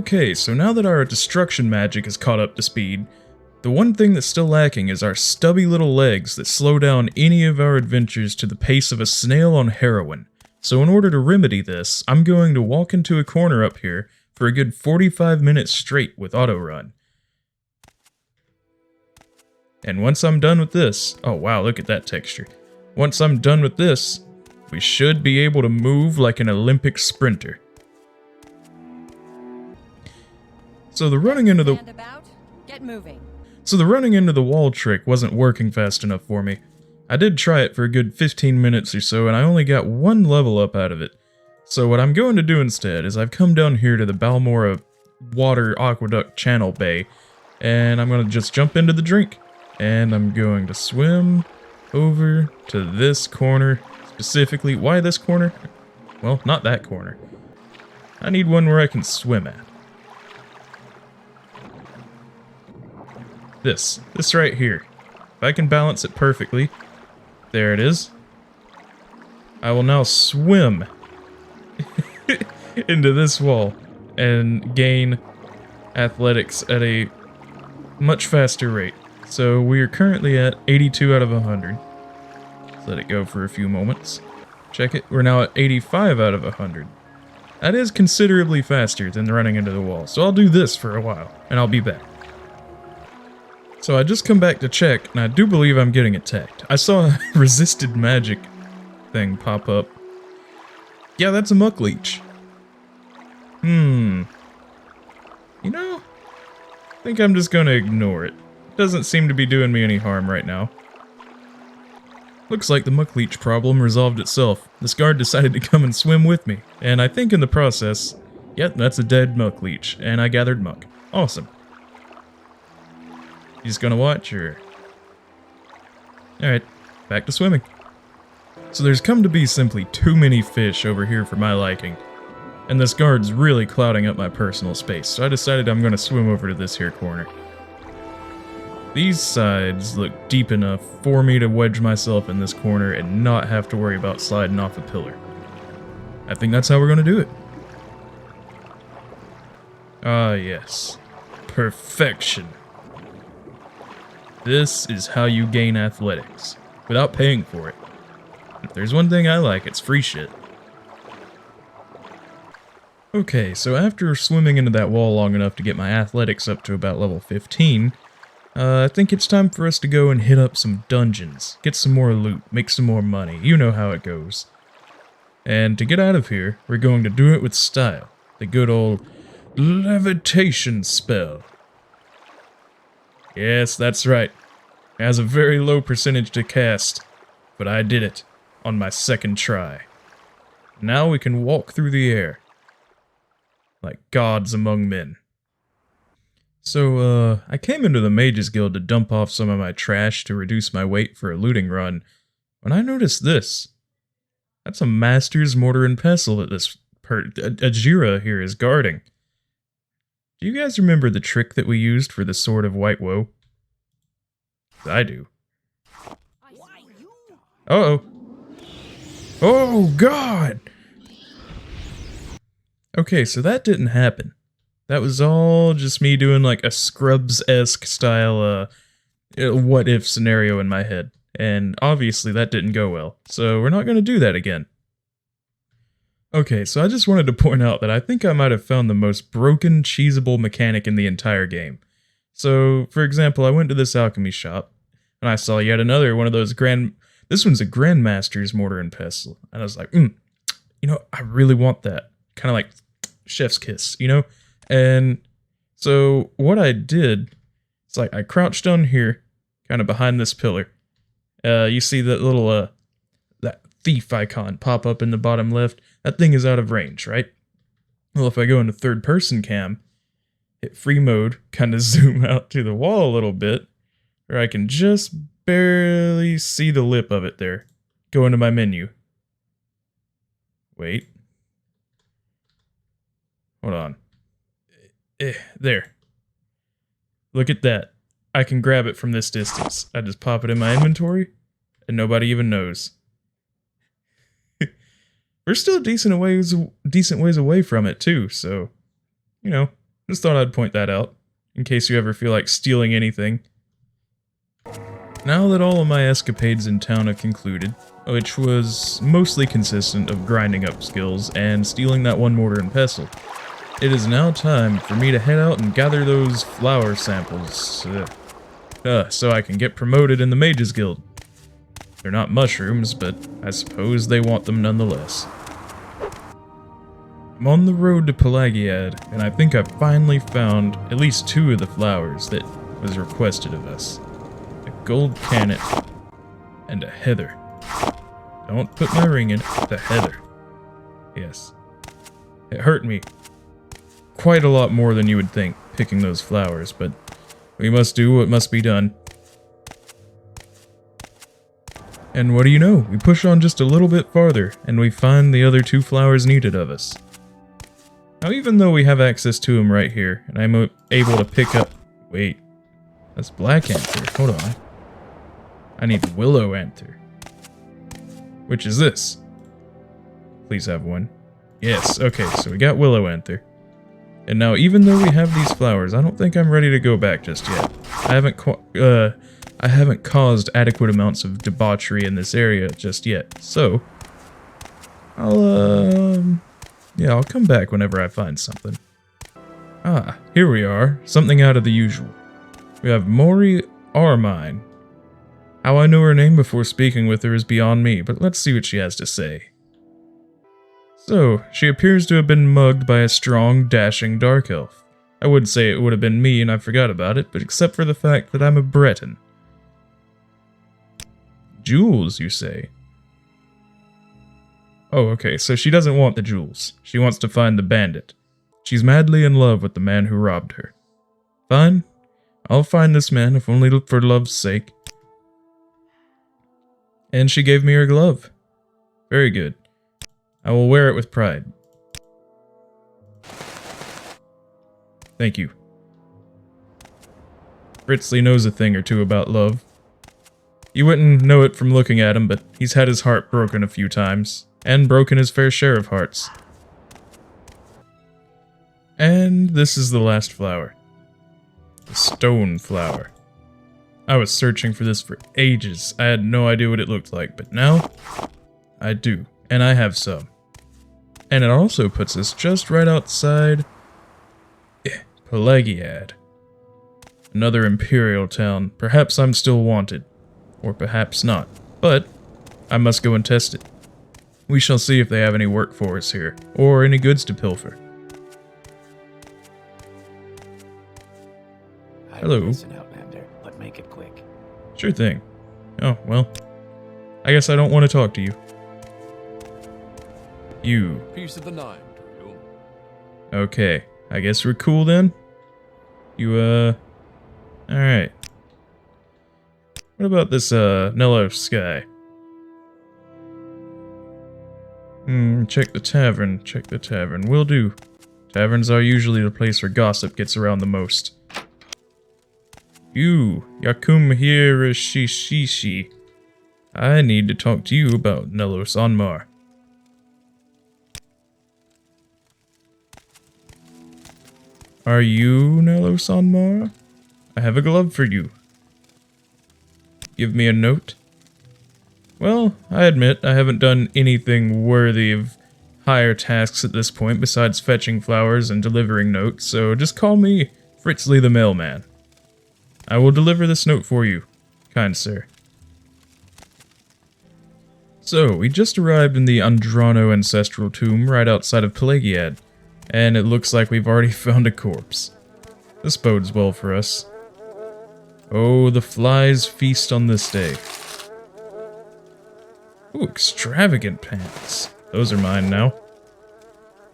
Okay, so now that our destruction magic is caught up to speed, the one thing that's still lacking is our stubby little legs that slow down any of our adventures to the pace of a snail on heroin. So in order to remedy this, I'm going to walk into a corner up here for a good 45 minutes straight with auto run. And once I'm done with this, oh wow, look at that texture. Once I'm done with this, we should be able to move like an Olympic sprinter. So the running into the wall trick wasn't working fast enough for me. I did try it for a good 15 minutes or so, and I only got one level up out of it. So what I'm going to do instead is I've come down here to the Balmora water aqueduct channel bay, and I'm going to just jump into the drink. And I'm going to swim over to this corner. Specifically, why this corner? Well, not that corner. I need one where I can swim at. This right here. If I can balance it perfectly, there it is. I will now swim into this wall and gain athletics at a much faster rate. So we are currently at 82 out of 100. Let's let it go for a few moments. Check it, we're now at 85 out of 100. That is considerably faster than running into the wall, so I'll do this for a while, and I'll be back. So I just come back to check, and I do believe I'm getting attacked. I saw a resisted magic thing pop up. Yeah, that's a muck leech. You know, I think I'm just gonna ignore it. Doesn't seem to be doing me any harm right now. Looks like the muck leech problem resolved itself. This guard decided to come and swim with me, and I think in the process, yep, that's a dead muck leech, and I gathered muck. Awesome. You just gonna watch, or? Alright, back to swimming. So there's come to be simply too many fish over here for my liking, and this guard's really clouding up my personal space, so I decided I'm gonna swim over to this here corner. These sides look deep enough for me to wedge myself in this corner and not have to worry about sliding off a pillar. I think that's how we're going to do it. Ah, yes. Perfection. This is how you gain athletics, without paying for it. If there's one thing I like, it's free shit. Okay, so after swimming into that wall long enough to get my athletics up to about level 15, I think it's time for us to go and hit up some dungeons, get some more loot, make some more money, you know how it goes. And to get out of here, we're going to do it with style, the good old levitation spell. Yes, that's right, it has a very low percentage to cast, but I did it on my second try. Now we can walk through the air, like gods among men. So, I came into the Mages Guild to dump off some of my trash to reduce my weight for a looting run, when I noticed this. That's a Master's Mortar and Pestle that this Ajira here is guarding. Do you guys remember the trick that we used for the Sword of White Woe? I do. Uh-oh. Oh, God! Okay, so that didn't happen. That was all just me doing like a Scrubs-esque style what-if scenario in my head. And obviously that didn't go well, so we're not going to do that again. Okay, so I just wanted to point out that I think I might have found the most broken, cheesable mechanic in the entire game. So, for example, I went to this alchemy shop, and I saw yet another one of those this one's a Grandmaster's Mortar and Pestle. And I was like, you know, I really want that. Kind of like chef's kiss, you know? And so what I did, it's like I crouched down here, kind of behind this pillar. You see that little, that thief icon pop up in the bottom left? That thing is out of range, right? Well, if I go into third person cam, hit free mode, kind of zoom out to the wall a little bit, or I can just barely see the lip of it there. Go into my menu. Wait. Hold on. There. Look at that. I can grab it from this distance. I just pop it in my inventory, and nobody even knows. We're still decent ways away from it too, so, you know, Just thought I'd point that out, in case you ever feel like stealing anything. Now that all of my escapades in town have concluded, which was mostly consistent of grinding up skills and stealing that one mortar and pestle, it is now time for me to head out and gather those flower samples, so I can get promoted in the Mages Guild. They're not mushrooms, but I suppose they want them nonetheless. I'm on the road to Pelagiad, and I think I've finally found at least 2 of the flowers that was requested of us. A gold cannet and a heather. Don't put my ring in it, the heather. Yes. It hurt me quite a lot more than you would think, picking those flowers, but we must do what must be done. And what do you know? We push on just a little bit farther, and we find the other 2 flowers needed of us. Now, even though we have access to them right here, and I'm able to pick up... Wait. That's black anther. Hold on. I need willow anther. Which is this? Please have one. Yes, okay, so we got willow anther. And now, even though we have these flowers, I don't think I'm ready to go back just yet. I haven't caused adequate amounts of debauchery in this area just yet, so I'll come back whenever I find something. Ah, here we are, something out of the usual. We have Mori Armine. How I know her name before speaking with her is beyond me, but let's see what she has to say. So, she appears to have been mugged by a strong, dashing dark elf. I would say it would have been me and I forgot about it, but except for the fact that I'm a Breton. Jewels, you say? Oh, okay, so she doesn't want the jewels. She wants to find the bandit. She's madly in love with the man who robbed her. Fine. I'll find this man, if only for love's sake. And she gave me her glove. Very good. I will wear it with pride. Thank you. Fritzly knows a thing or two about love. You wouldn't know it from looking at him, but he's had his heart broken a few times, and broken his fair share of hearts. And this is the last flower. The stone flower. I was searching for this for ages. I had no idea what it looked like, but now I do, and I have some. And it also puts us just right outside Pelagiad. Another imperial town. Perhaps I'm still wanted. Or perhaps not. But I must go and test it. We shall see if they have any work for us here, or any goods to pilfer. Hello. Listen, Outlander, but make it quick. Sure thing. Oh, well. I guess I don't want to talk to you. You. Piece of the nine, do you? Okay. I guess we're cool then? You, alright. What about this, Nello sky? Check the tavern. Check the tavern. Will do. Taverns are usually the place where gossip gets around the most. You, Yakum here, Shishishi. I need to talk to you about Nelos Onmar. Are you Nelos Onmar? I have a glove for you. Give me a note? Well, I admit I haven't done anything worthy of higher tasks at this point besides fetching flowers and delivering notes, so just call me Fritzly the mailman. I will deliver this note for you, kind sir. So, we just arrived in the Andranos ancestral tomb right outside of Pelagiad, and it looks like we've already found a corpse. This bodes well for us. Oh, the flies feast on this day. Ooh, extravagant pants. Those are mine now.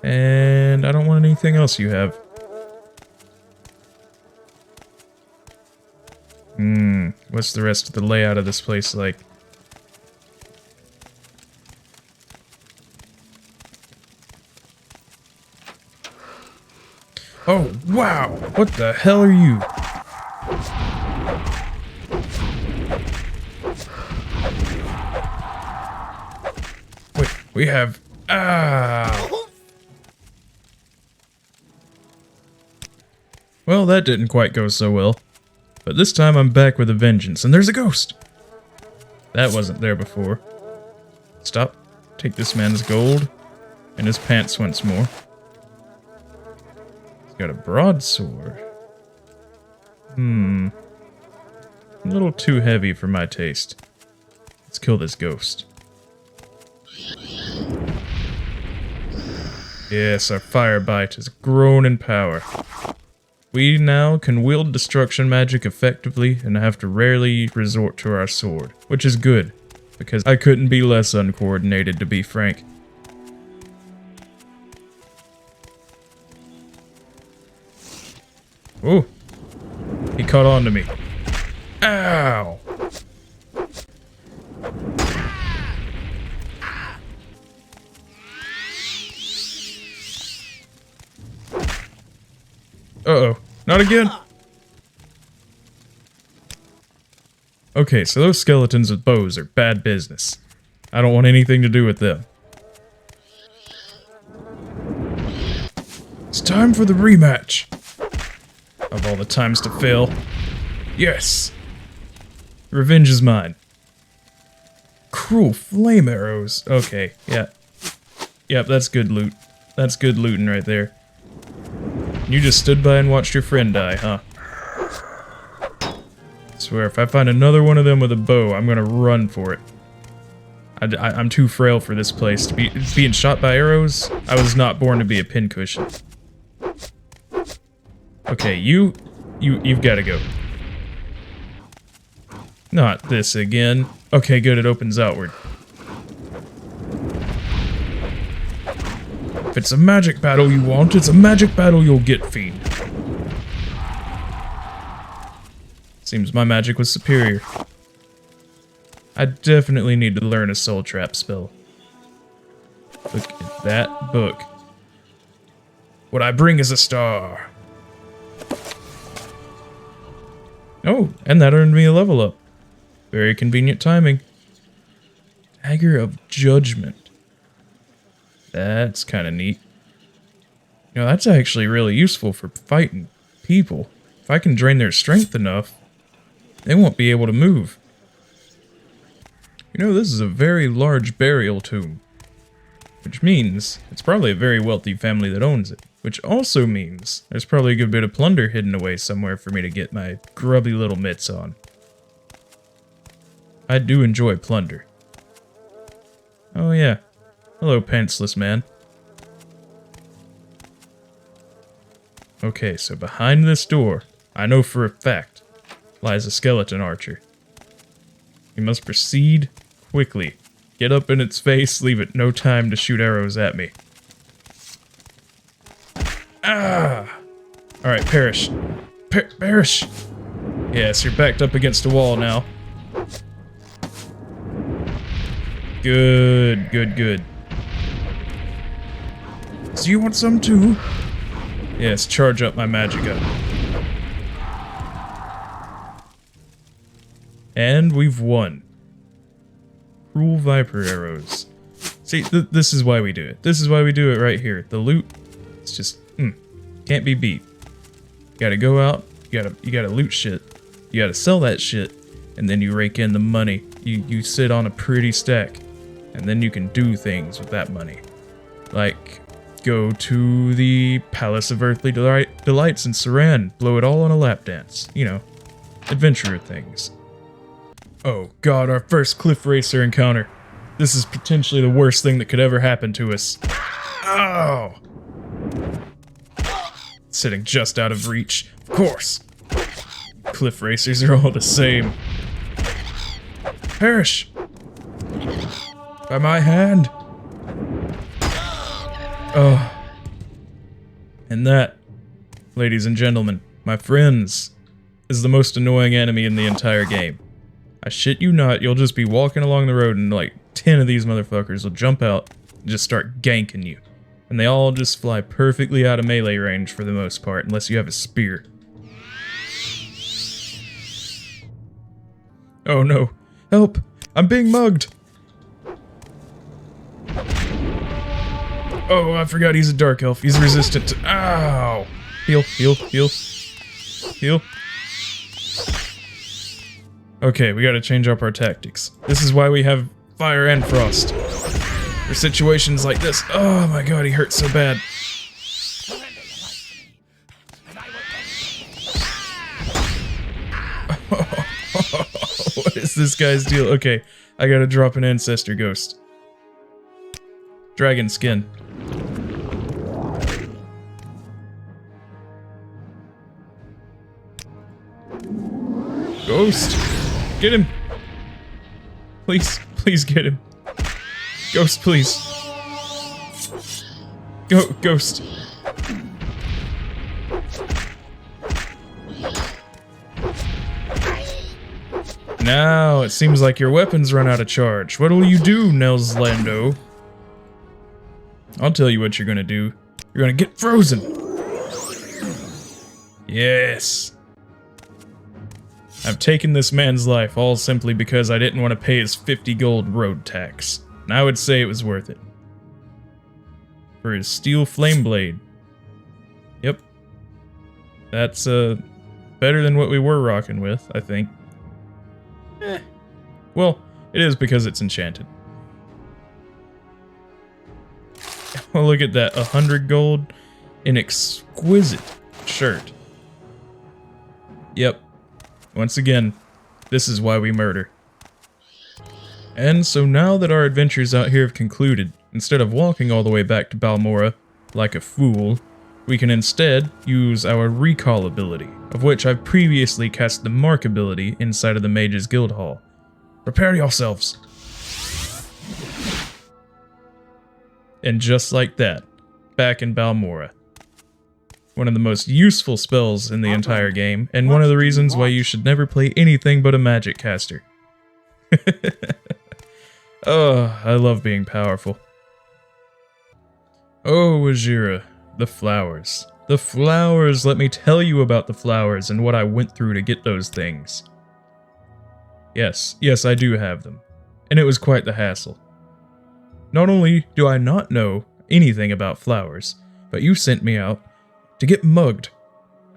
And I don't want anything else you have. What's the rest of the layout of this place like? Oh, wow! What the hell are you? Wait, we have... Ah! Well, that didn't quite go so well. But this time I'm back with a vengeance, and there's a ghost! That wasn't there before. Stop. Take this man's gold, and his pants once more. He's got a broadsword. A little too heavy for my taste. Let's kill this ghost. Yes, our fire bite has grown in power. We now can wield destruction magic effectively and have to rarely resort to our sword, which is good, because I couldn't be less uncoordinated, to be frank. Ooh, he caught on to me. Ow! Uh-oh. Not again! Okay, so those skeletons with bows are bad business. I don't want anything to do with them. It's time for the rematch! Of all the times to fail. Yes! Revenge is mine. Cruel flame arrows. Okay, yeah. Yep, that's good loot. That's good looting right there. You just stood by and watched your friend die, huh? I swear, if I find another one of them with a bow, I'm gonna run for it. I'm too frail for this place. To be being shot by arrows, I was not born to be a pincushion. Okay, you've gotta go. Not this again. Okay, good, it opens outward. If it's a magic battle you want, it's a magic battle you'll get, fiend. Seems my magic was superior. I definitely need to learn a soul trap spell. Look at that book. What I bring is a star. Oh, and that earned me a level up. Very convenient timing. Dagger of Judgment. That's kind of neat. You know, that's actually really useful for fighting people. If I can drain their strength enough, they won't be able to move. You know, this is a very large burial tomb. Which means it's probably a very wealthy family that owns it. Which also means there's probably a good bit of plunder hidden away somewhere for me to get my grubby little mitts on. I do enjoy plunder. Oh yeah. Hello, pantsless man. Okay, so behind this door, I know for a fact, lies a skeleton archer. We must proceed quickly. Get up in its face, leave it no time to shoot arrows at me. Ah! Alright, perish. Perish! Yes, you're backed up against a wall now. Good, good, good. So you want some too? Yes, charge up my magicka. And we've won. Cruel Viper arrows. See, this is why we do it. This is why we do it right here. The loot, it's just, can't be beat. You gotta go out, you gotta loot shit. You gotta sell that shit, and then you rake in the money. You sit on a pretty stack, and then you can do things with that money. Like, go to the Palace of Earthly Delights in Saran, blow it all on a lap dance. You know, adventurer things. Oh god, our first cliff racer encounter. This is potentially the worst thing that could ever happen to us. Ow! Sitting just out of reach. Of course. Cliff racers are all the same. Perish! By my hand! Oh. And that, ladies and gentlemen, my friends, is the most annoying enemy in the entire game. I shit you not, you'll just be walking along the road and like 10 of these motherfuckers will jump out and just start ganking you. And they all just fly perfectly out of melee range for the most part, unless you have a spear. Oh no. Help! I'm being mugged! Oh, I forgot he's a dark elf. He's resistant to— Ow! Heal, heal, heal. Heal. Okay, we gotta change up our tactics. This is why we have fire and frost. For situations like this. Oh my god, he hurts so bad. What is this guy's deal? Okay, I gotta drop an ancestor ghost. Dragon skin. Ghost! Get him! Please, please get him. Ghost, please. Go, ghost. Now, it seems like your weapons run out of charge. What will you do, Nels Lando? I'll tell you what you're gonna do. You're gonna get frozen! Yes! I've taken this man's life all simply because I didn't want to pay his 50 gold road tax. And I would say it was worth it. For his steel flame blade. Yep. That's, better than what we were rocking with, I think. Well, it is because it's enchanted. Well, look at that. 100 gold. An exquisite shirt. Yep. Once again, this is why we murder. And so now that our adventures out here have concluded, instead of walking all the way back to Balmora like a fool, we can instead use our recall ability, of which I've previously cast the mark ability inside of the Mage's Guild Hall. Prepare yourselves! And just like that, back in Balmora. One of the most useful spells in the entire game, and one of the reasons why you should never play anything but a magic caster. Oh, I love being powerful. Oh, Wajira, the flowers. The flowers, let me tell you about the flowers and what I went through to get those things. Yes, I do have them. And it was quite the hassle. Not only do I not know anything about flowers, but you sent me out to get mugged,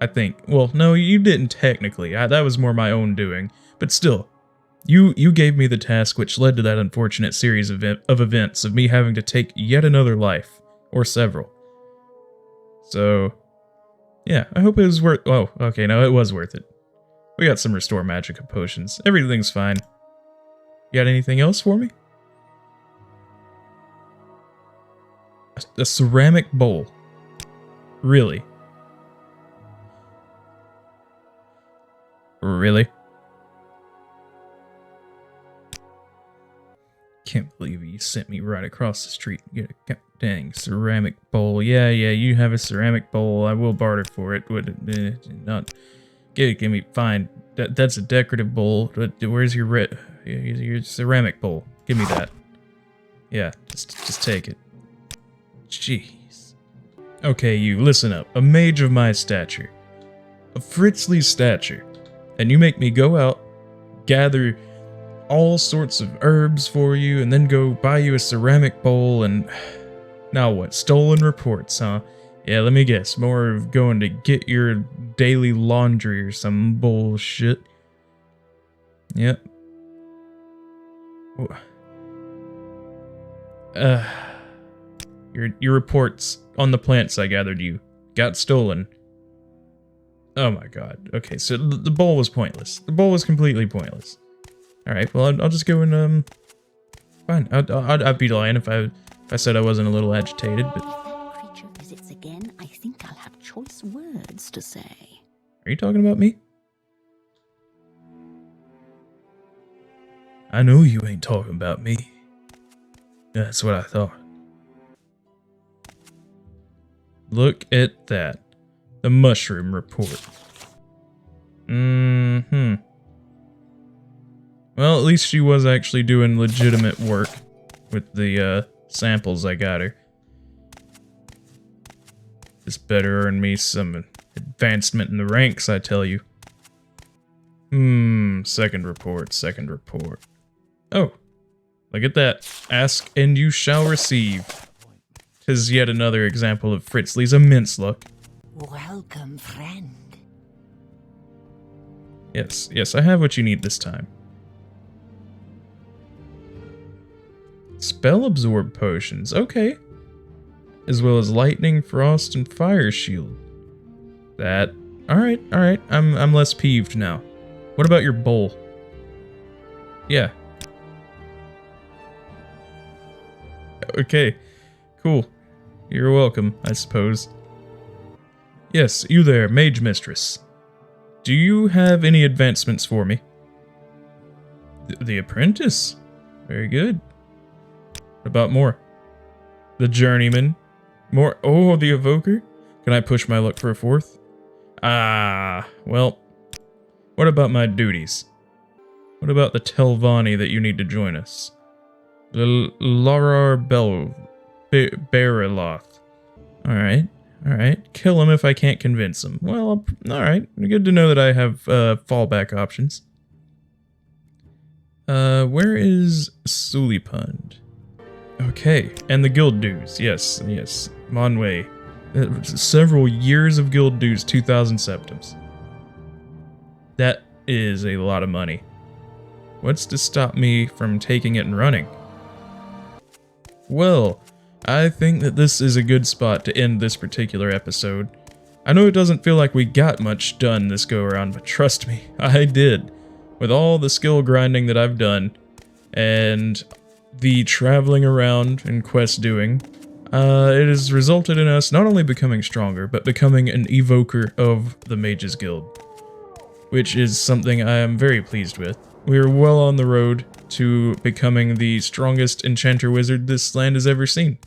I think. Well, no, you didn't technically. That was more my own doing. But still, you gave me the task which led to that unfortunate series of events of me having to take yet another life. Or several. So, yeah, I hope it was worth... Oh, okay, no, it was worth it. We got some restore magica potions. Everything's fine. You got anything else for me? A ceramic bowl. Really? Really? Can't believe you sent me right across the street to get a dang ceramic bowl. Yeah, you have a ceramic bowl. I will barter for it. Would not give me fine. That's a decorative bowl. Where's your ceramic bowl? Give me that. Yeah, just take it. Jeez. Okay, you listen up. A mage of my stature, a Fritzly's stature, and you make me go out, gather all sorts of herbs for you, and then go buy you a ceramic bowl, and now what? Stolen reports, huh? Yeah, let me guess. More of going to get your daily laundry or some bullshit. Yep. Your reports on the plants I gathered you got stolen. Oh my god. Okay, so the bowl was pointless. The bowl was completely pointless. Alright, well, I'll just go and, fine. I'd be lying if I said I wasn't a little agitated, but... Creature visits again, I think I'll have choice words to say. Are you talking about me? I know you ain't talking about me. That's what I thought. Look at that. The mushroom report. Mm-hmm. Well, at least she was actually doing legitimate work with the samples I got her. This better earn me some advancement in the ranks, I tell you. Second report. Oh, look at that. Ask and you shall receive. 'Tis yet another example of Fritzly's immense luck. Welcome, friend. Yes, yes, I have what you need this time. Spell absorb potions, okay. As well as lightning, frost, and fire shield. That, alright, I'm less peeved now. What about your bowl? Yeah. Okay, cool. You're welcome, I suppose. Yes, you there, Mage Mistress. Do you have any advancements for me? The Apprentice? Very good. What about more? The Journeyman? More? Oh, the Evoker? Can I push my luck for a fourth? Ah, well, what about my duties? What about the Telvanni that you need to join us? The Larar Bariloth. Alright. Kill him if I can't convince him. Well, alright. Good to know that I have fallback options. Where is Sulipund? Okay, and the guild dues. Yes. Monway. Several years of guild dues, 2,000 septims. That is a lot of money. What's to stop me from taking it and running? Well, I think that this is a good spot to end this particular episode. I know it doesn't feel like we got much done this go-around, but trust me, I did. With all the skill grinding that I've done, and the traveling around and quest doing, it has resulted in us not only becoming stronger, but becoming an evoker of the Mages Guild, which is something I am very pleased with. We are well on the road to becoming the strongest enchanter wizard this land has ever seen.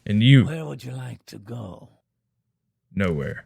And you... Where would you like to go? Nowhere.